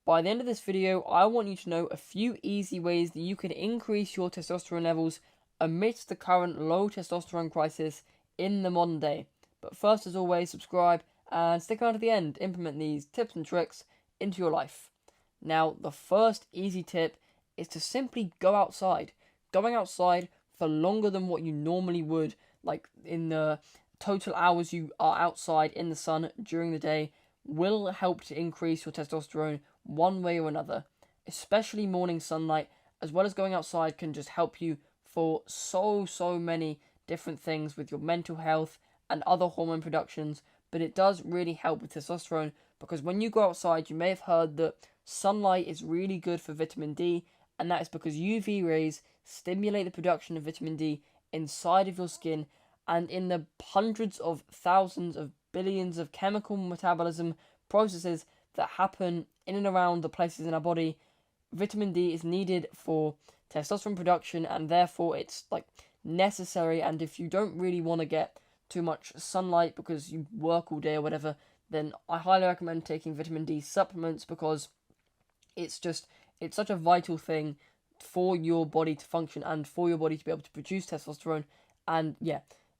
By the end of this video, I want you to know a few easy ways that you can increase your testosterone levels amidst the current low testosterone crisis in the modern day. But first, as always, subscribe and stick around to the end. Implement these tips and tricks into your life. Now, the first easy tip is to simply go outside. Going outside for longer than what you normally would, like in the total hours you are outside in the sun during the day, will help to increase your testosterone one way or another. Especially morning sunlight, as well as going outside, can just help you for so many different things with your mental health and other hormone productions. But it does really help with testosterone, because when you go outside, you may have heard that sunlight is really good for vitamin D, and that is because UV rays stimulate the production of vitamin D inside of your skin, and in the hundreds of thousands of billions of chemical metabolism processes that happen in and around the places in our body, vitamin D is needed for testosterone production, and therefore it's like necessary. And if you don't really want to get too much sunlight because you work all day or whatever, then I highly recommend taking vitamin D supplements, because it's such a vital thing for your body to function and for your body to be able to produce testosterone. And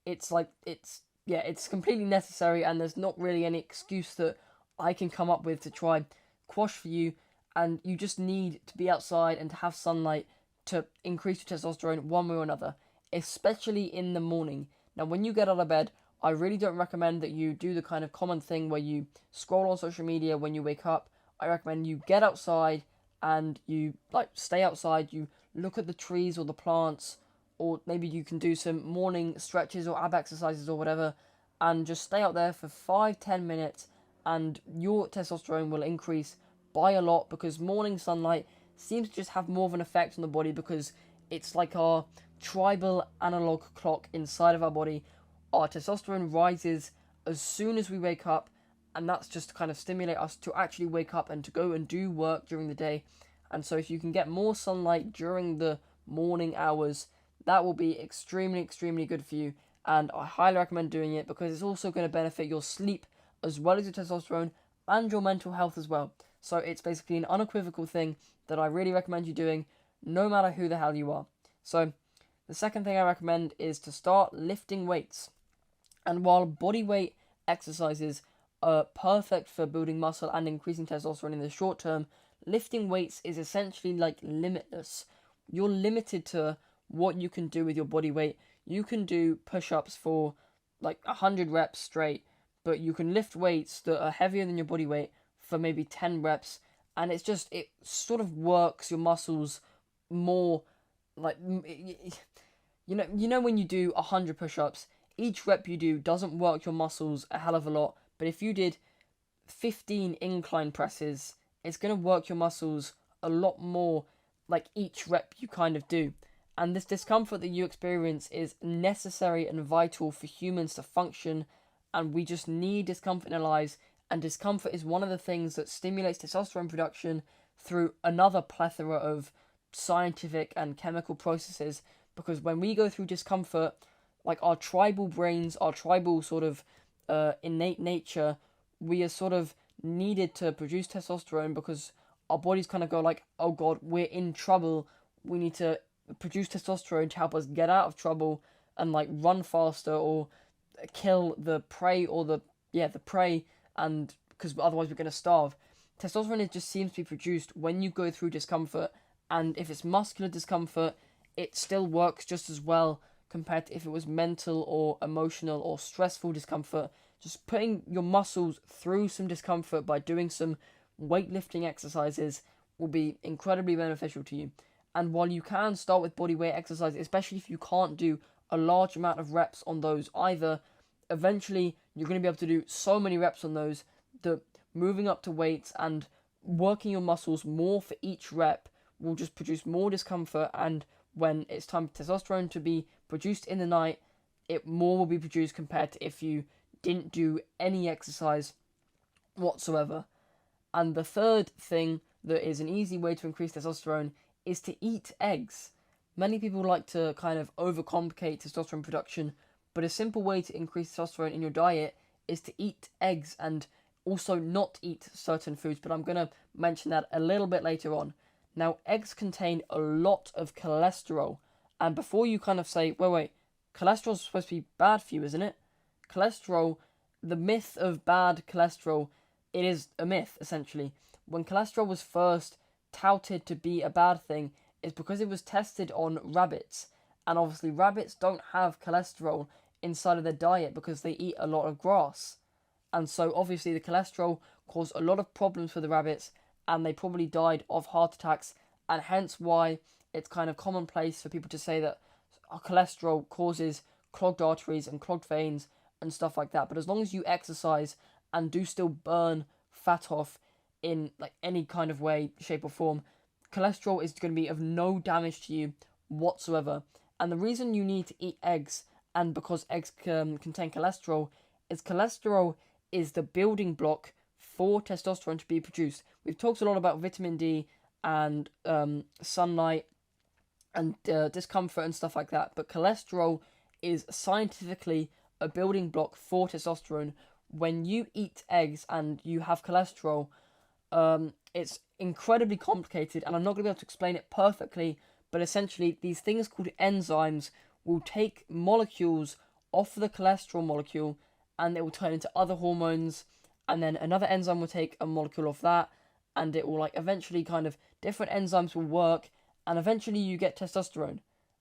it's completely necessary, and there's not really any excuse that I can come up with to try quash for you. And you just need to be outside and to have sunlight to increase your testosterone one way or another, especially in the morning. Now, when you get out of bed, I really don't recommend that you do the kind of common thing where you scroll on social media when you wake up. I recommend you get outside and you stay outside, you look at the trees or the plants, or maybe you can do some morning stretches or ab exercises or whatever, and just stay out there for 5-10 minutes, and your testosterone will increase by a lot, because morning sunlight seems to just have more of an effect on the body, because it's like our tribal analog clock inside of our body. Our testosterone rises as soon as we wake up, and that's just to kind of stimulate us to actually wake up and to go and do work during the day. And so if you can get more sunlight during the morning hours, that will be extremely good for you, and I highly recommend doing it, because it's also going to benefit your sleep as well as your testosterone and your mental health as well. So it's basically an unequivocal thing that I really recommend you doing, no matter who the hell you are. So the second thing I recommend is to start lifting weights. And while body weight exercises are perfect for building muscle and increasing testosterone in the short term, lifting weights is essentially like limitless. You're limited to what you can do with your body weight. You can do push-ups for like 100 reps straight, but you can lift weights that are heavier than your body weight for maybe 10 reps, and it sort of works your muscles more. Like, you know when you do 100 push-ups, each rep you do doesn't work your muscles a hell of a lot, but if you did 15 incline presses, it's going to work your muscles a lot more, like each rep you kind of do. And this discomfort that you experience is necessary and vital for humans to function, and we just need discomfort in our lives, and discomfort is one of the things that stimulates testosterone production through another plethora of scientific and chemical processes. Because when we go through discomfort, like our tribal brains, our tribal sort of innate nature, we are sort of needed to produce testosterone, because our bodies kind of go like, oh god, we're in trouble, we need to produce testosterone to help us get out of trouble and like run faster or kill the prey, or the prey, and because otherwise we're going to starve. Testosterone just seems to be produced when you go through discomfort, and if it's muscular discomfort, it still works just as well compared to if it was mental or emotional or stressful discomfort. Just putting your muscles through some discomfort by doing some weightlifting exercises will be incredibly beneficial to you. And while you can start with bodyweight exercises, especially if you can't do a large amount of reps on those either, eventually you're going to be able to do so many reps on those that moving up to weights and working your muscles more for each rep will just produce more discomfort. And when it's time for testosterone to be produced in the night, it more will be produced compared to if you didn't do any exercise whatsoever. And the third thing that is an easy way to increase testosterone is to eat eggs. Many people like to kind of overcomplicate testosterone production, but a simple way to increase testosterone in your diet is to eat eggs. And also not eat certain foods, but I'm going to mention that a little bit later on. Now, eggs contain a lot of cholesterol, and before you kind of say, wait, cholesterol's supposed to be bad for you, isn't it? Cholesterol, the myth of bad cholesterol, it is a myth, essentially. When cholesterol was first touted to be a bad thing, it's because it was tested on rabbits, and obviously rabbits don't have cholesterol inside of their diet because they eat a lot of grass. And so obviously the cholesterol caused a lot of problems for the rabbits, and they probably died of heart attacks, and hence why it's kind of commonplace for people to say that cholesterol causes clogged arteries and clogged veins and stuff like that. But as long as you exercise and do still burn fat off in like any kind of way, shape or form, cholesterol is going to be of no damage to you whatsoever. And the reason you need to eat eggs, and because eggs contain cholesterol is the building block for testosterone to be produced. We've talked a lot about vitamin D and sunlight and discomfort and stuff like that, but cholesterol is scientifically a building block for testosterone. When you eat eggs and you have cholesterol, it's incredibly complicated, and I'm not going to be able to explain it perfectly, but essentially these things called enzymes will take molecules off the cholesterol molecule, and it will turn into other hormones, and then another enzyme will take a molecule off that, and it will like eventually kind of different enzymes will work, and eventually you get testosterone.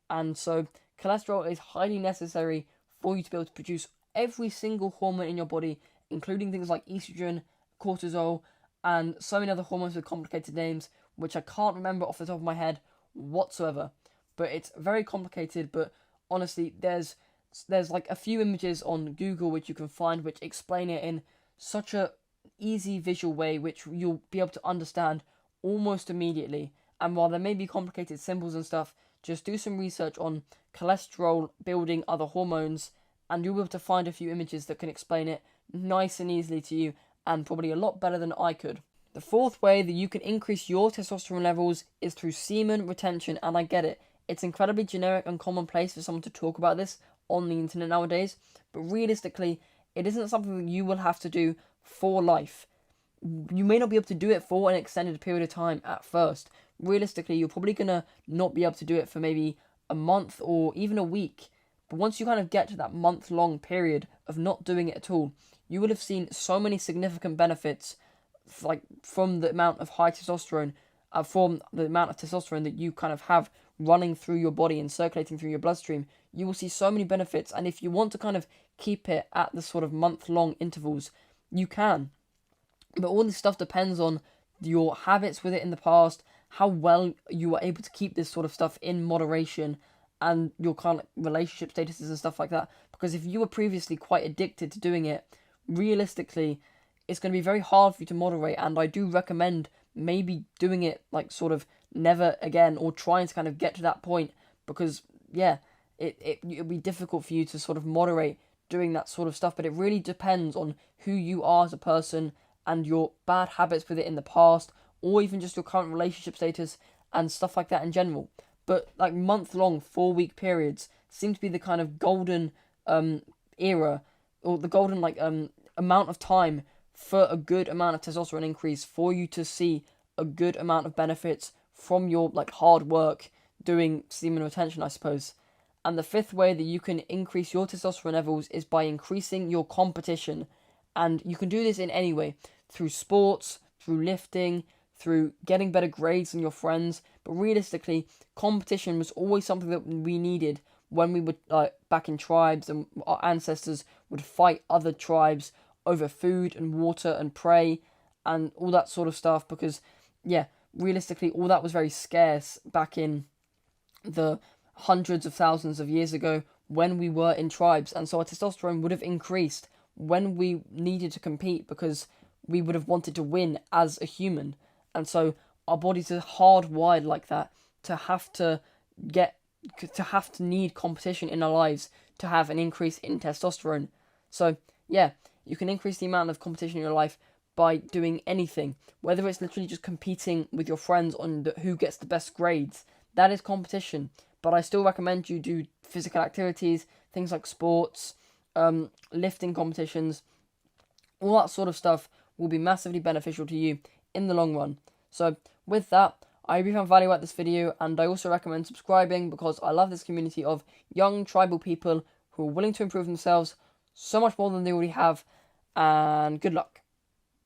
And so cholesterol is highly necessary for you to be able to produce every single hormone in your body, including things like estrogen, cortisol, and so many other hormones with complicated names, which I can't remember off the top of my head whatsoever. But it's very complicated, but honestly, there's like a few images on Google which you can find which explain it in such a easy visual way which you'll be able to understand almost immediately. And while there may be complicated symbols and stuff, just do some research on cholesterol building other hormones, and you'll be able to find a few images that can explain it nice and easily to you, and probably a lot better than I could. The fourth way that you can increase your testosterone levels is through semen retention, and I get it. It's incredibly generic and commonplace for someone to talk about this on the internet nowadays, but realistically, it isn't something that you will have to do for life. You may not be able to do it for an extended period of time at first. Realistically, you're probably going to not be able to do it for maybe a month or even a week. But once you kind of get to that month-long period of not doing it at all, you will have seen so many significant benefits, like from the amount of testosterone that you kind of have running through your body and circulating through your bloodstream. You will see so many benefits, and if you want to kind of keep it at the sort of month-long intervals, you can. But all this stuff depends on your habits with it in the past, how well you are able to keep this sort of stuff in moderation, and your kind of relationship statuses and stuff like that. Because if you were previously quite addicted to doing it, realistically, it's going to be very hard for you to moderate. And I do recommend maybe doing it like sort of never again, or trying to kind of get to that point, because yeah, it'll be difficult for you to sort of moderate doing that sort of stuff. But it really depends on who you are as a person and your bad habits with it in the past, or even just your current relationship status and stuff like that in general. But like month-long, 4-week periods seem to be the kind of golden era, or the golden amount of time for a good amount of testosterone increase, for you to see a good amount of benefits from your like hard work doing semen retention, I suppose. And the fifth way that you can increase your testosterone levels is by increasing your competition. And you can do this in any way, through sports, through lifting, through getting better grades than your friends. But realistically, competition was always something that we needed when we were back in tribes, and our ancestors would fight other tribes over food and water and prey and all that sort of stuff, because yeah, realistically, all that was very scarce back in the hundreds of thousands of years ago when we were in tribes. And so our testosterone would have increased when we needed to compete, because we would have wanted to win as a human. And so our bodies are hardwired like that, to have to need competition in our lives to have an increase in testosterone. So yeah, you can increase the amount of competition in your life by doing anything, whether it's literally just competing with your friends on who gets the best grades. That is competition. But I still recommend you do physical activities, things like sports, lifting competitions, all that sort of stuff will be massively beneficial to you in the long run. So with that, I hope you found value at this video, and I also recommend subscribing because I love this community of young tribal people who are willing to improve themselves so much more than they already have, and good luck.